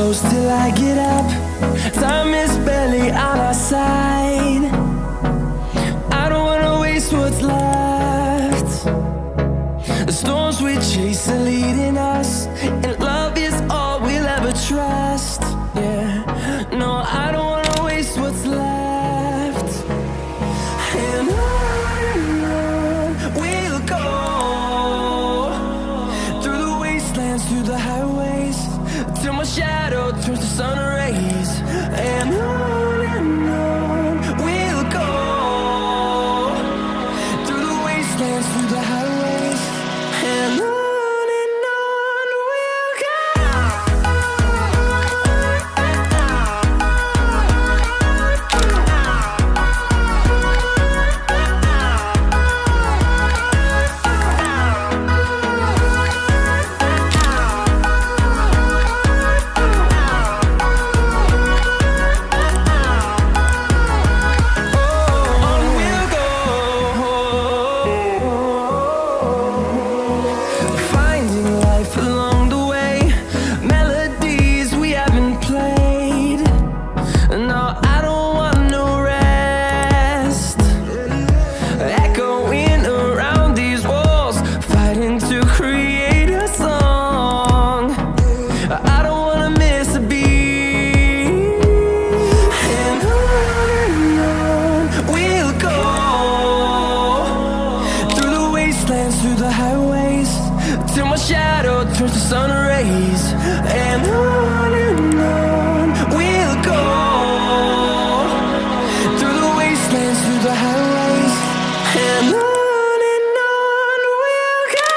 close till I get up. Time is barely on our side. I don't wanna waste what's left. The storms we chase are leading us, and love is all we'll ever trust. Yeah, no, I don't wanna waste what's left. And on we'll go, through the wastelands, through the highways, till my shadow turns to sun rays. And on we'll go, through the wastelands, through the highways, and on we'll go. Through the highways, till my shadow turns to sun rays. And on we'll go, through the wastelands, through the highways, and on we'll go.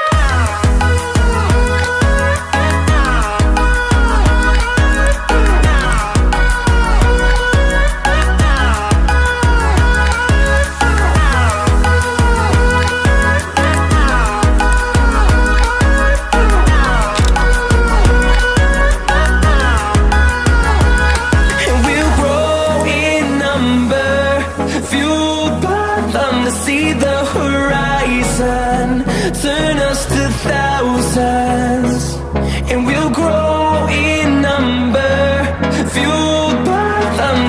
Fueled by them to see the horizon.